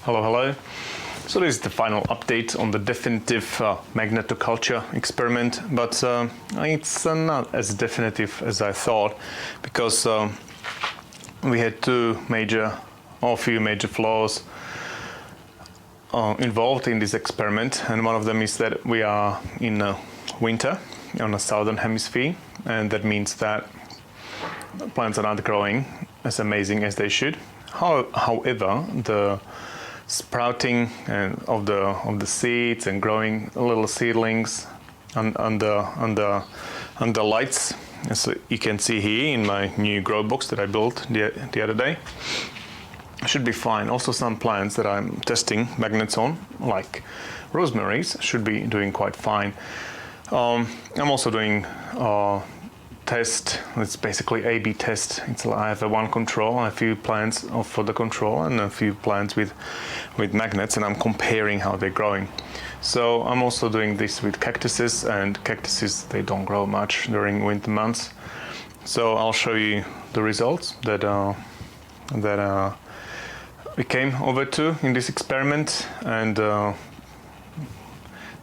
Hello. So this is the final update on the definitive magneto-culture experiment, but it's not as definitive as I thought, because we had a few major flaws involved in this experiment, and one of them is that we are in winter on the southern hemisphere, and that means that plants are not growing as amazing as they should. However, the sprouting of the seeds and growing little seedlings under lights, as you can see here in my new grow box that I built the other day, should be fine. Also, some plants that I'm testing magnets on, like rosemaries, should be doing quite fine. I'm also doing test. It's basically A/B test. I have one control, a few plants for the control, and a few plants with magnets, and I'm comparing how they're growing. So I'm also doing this with cactuses, and cactuses, they don't grow much during winter months. So I'll show you the results that we came over to in this experiment, and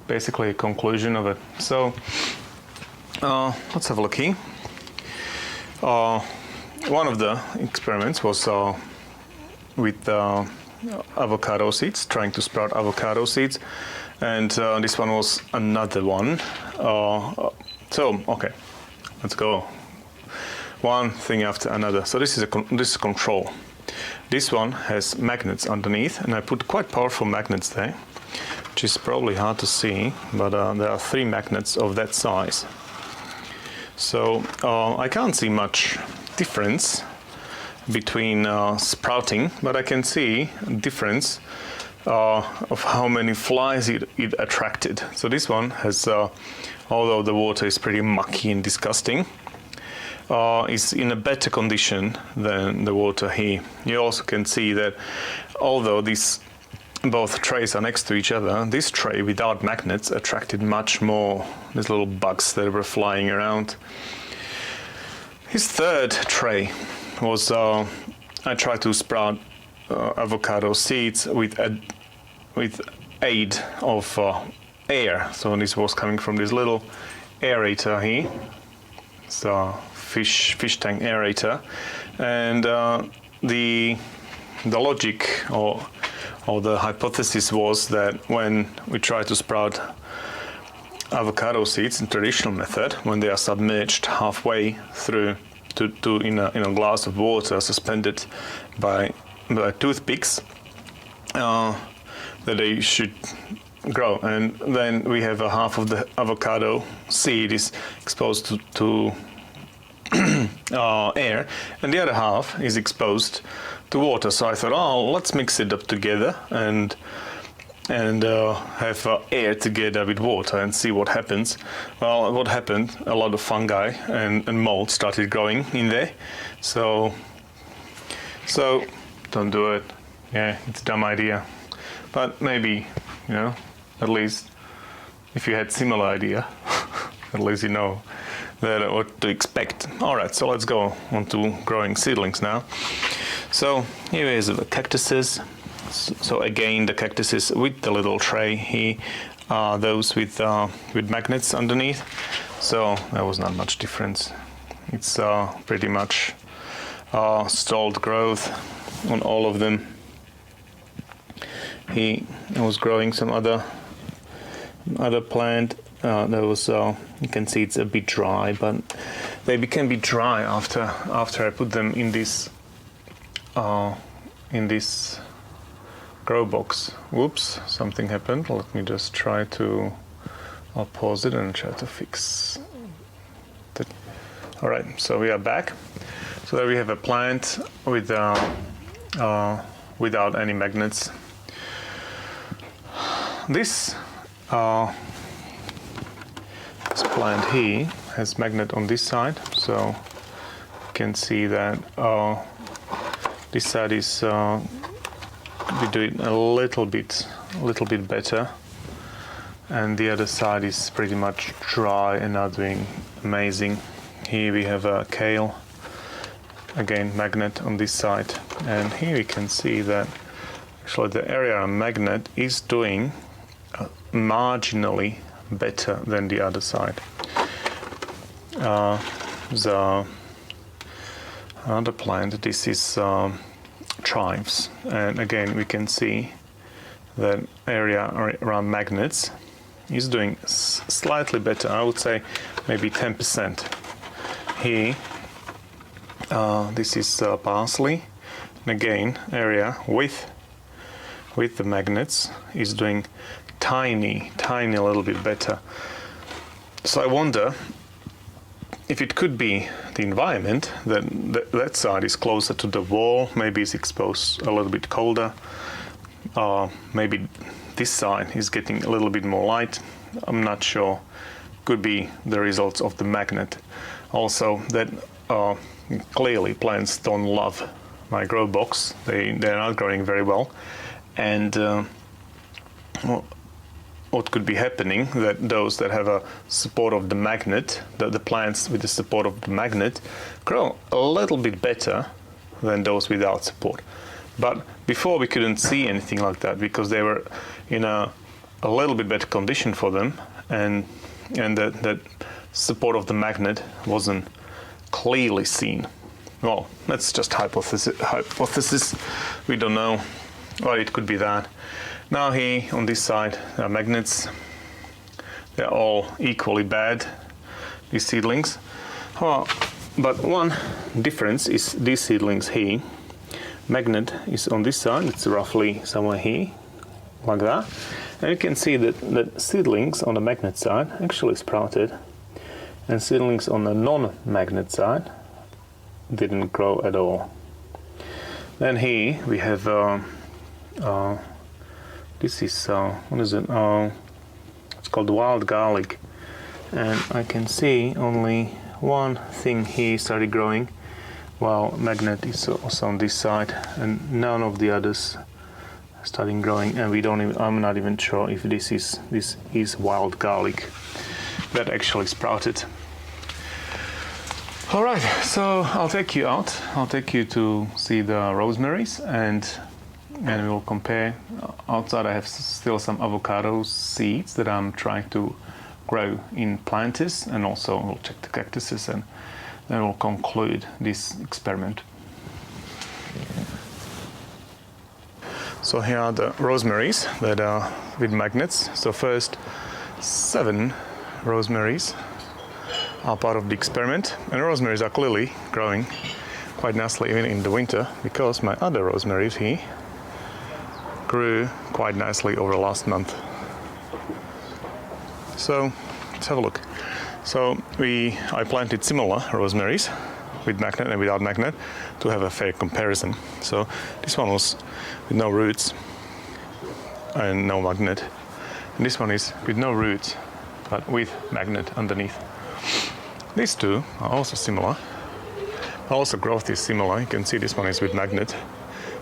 basically a conclusion of it. So let's have a look here. One of the experiments was with avocado seeds, trying to sprout avocado seeds, and this one was another one. Okay, let's go one thing after another. So this is control. This one has magnets underneath, and I put quite powerful magnets there, which is probably hard to see, but there are 3 magnets of that size. So I can't see much difference between sprouting, but I can see a difference of how many flies it attracted. So this one has, although the water is pretty mucky and disgusting, is in a better condition than the water here. You also can see that although both trays are next to each other, this tray without magnets attracted much more these little bugs that were flying around. His third tray was I tried to sprout avocado seeds with aid of air. So this was coming from this little aerator here. It's a fish tank aerator, and the logic or the hypothesis was that when we try to sprout avocado seeds in traditional method, when they are submerged halfway through in a glass of water suspended by toothpicks, that they should grow, and then we have a half of the avocado seed is exposed to air, and the other half is exposed to water. So I thought, let's mix it up together and have air together with water and see what happens. Well, what happened? A lot of fungi and mold started growing in there. So don't do it. Yeah, it's a dumb idea. But maybe, at least if you had similar idea, at least you know what to expect. All right, so let's go on to growing seedlings now. So here is the cactuses. So again, the cactuses with the little tray here are those with magnets underneath. So there was not much difference. It's pretty much stalled growth on all of them. He was growing some other plant. There was you can see it's a bit dry, but they became a bit dry after I put them in this grow box. Whoops, something happened. Let me just try to, I'll pause it and try to fix that. All right, so we are back. So there we have a plant without any magnets. This plant here has magnet on this side, so you can see that this side is we do it a little bit better, and the other side is pretty much dry and not doing amazing. Here we have a kale, again magnet on this side, and here we can see that actually the area magnet is doing marginally better than the other side. The other plant, this is chives, and again we can see that area around magnets is doing slightly better. I would say maybe 10%. Here, this is parsley, and again area with the magnets is doing tiny a little bit better. So I wonder if it could be the environment, that side is closer to the wall, maybe it's exposed a little bit colder, or maybe this side is getting a little bit more light. I'm not sure. Could be the results of the magnet. Also, that clearly plants don't love my grow box. They're not growing very well, and what could be happening, that those that have a support of the magnet, the plants with the support of the magnet, grow a little bit better than those without support. But before we couldn't see anything like that because they were in a little bit better condition for them, and that support of the magnet wasn't clearly seen. Well, that's just hypothesis. We don't know, but it could be that. Now here on this side, magnets, they're all equally bad, these seedlings. But one difference is these seedlings here. Magnet is on this side, it's roughly somewhere here, like that. And you can see that seedlings on the magnet side actually sprouted, and seedlings on the non-magnet side didn't grow at all. Then here we have this is what is it? It's called wild garlic, and I can see only one thing here started growing, while magnet is also on this side, and none of the others starting growing. And I'm not even sure if this is wild garlic that actually sprouted. All right, so I'll take you out. I'll take you to see the rosemaries, and we will compare. Outside I have still some avocado seeds that I'm trying to grow in planters, and also we'll check the cactuses, and then we'll conclude this experiment. So here are the rosemaries that are with magnets. So first 7 rosemaries are part of the experiment, and rosemaries are clearly growing quite nicely even in the winter, because my other rosemaries here grew quite nicely over the last month. So let's have a look. So I planted similar rosemaries with magnet and without magnet to have a fair comparison. So this one was with no roots and no magnet, and this one is with no roots but with magnet underneath. These two are also similar. Also growth is similar. You can see this one is with magnet.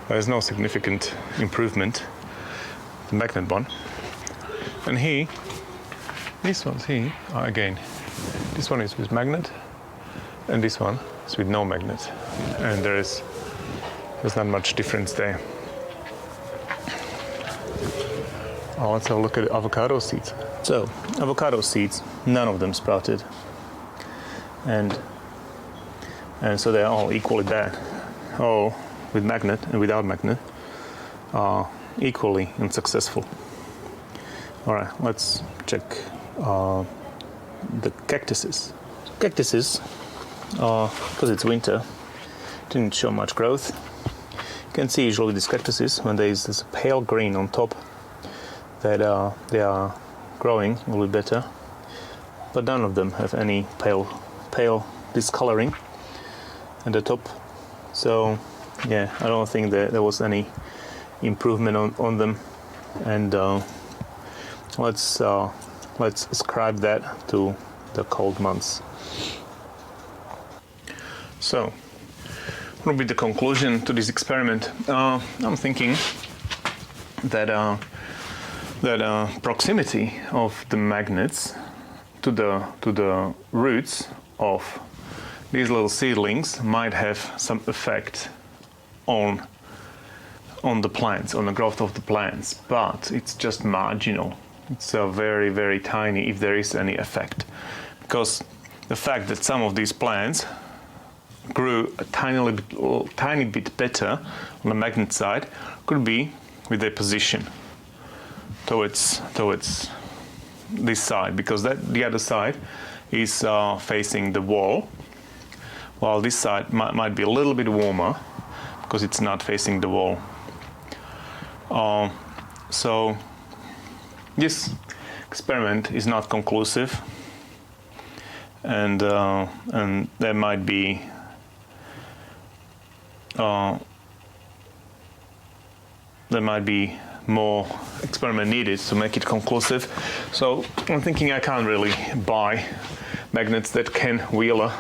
There's no significant improvement, the magnet one. And here, these ones here are again, this one is with magnet and this one is with no magnet. And there's not much difference there. Let's have a look at avocado seeds. So, avocado seeds, none of them sprouted. And so they're all equally bad. All with magnet and without magnet are equally unsuccessful. All right, let's check the cactuses. Cactuses, because it's winter, didn't show much growth. You can see usually these cactuses, when there's this pale green on top, that they are growing a little better, but none of them have any pale discoloring at the top. So yeah, I don't think that there was any improvement on them, and let's ascribe that to the cold months. So what will be the conclusion to this experiment? I'm thinking that proximity of the magnets to the roots of these little seedlings might have some effect on on the plants, on the growth of the plants, but it's just marginal. It's very, very tiny if there is any effect. Because the fact that some of these plants grew a tiny bit better on the magnet side could be with their position towards this side, because the other side is facing the wall, while this side might be a little bit warmer because it's not facing the wall. So this experiment is not conclusive, and there might be more experiment needed to make it conclusive. So I'm thinking I can't really buy magnets that Ken Wheeler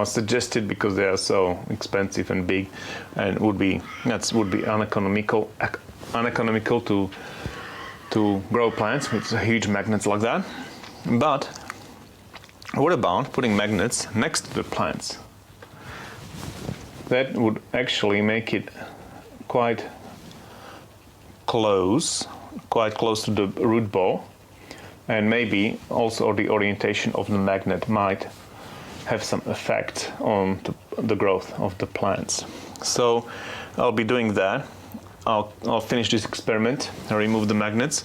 suggested, because they are so expensive and big, and would be uneconomical to grow plants with huge magnets like that. But what about putting magnets next to the plants? That would actually make it quite close to the root ball, and maybe also the orientation of the magnet might have some effect on the growth of the plants. So I'll be doing that. I'll finish this experiment, remove the magnets,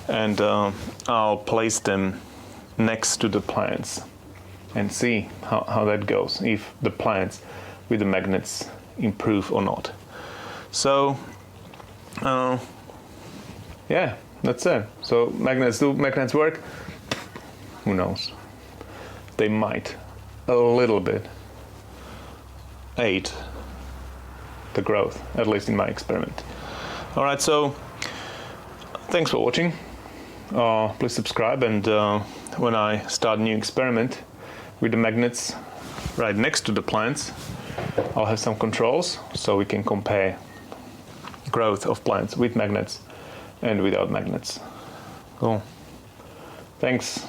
and I'll place them next to the plants and see how that goes, if the plants with the magnets improve or not. So yeah, that's it. So do magnets work? Who knows? They might a little bit aid the growth, at least in my experiment. All right, so thanks for watching. Please subscribe, and when I start a new experiment with the magnets right next to the plants, I'll have some controls so we can compare growth of plants with magnets and without magnets. Cool. Thanks.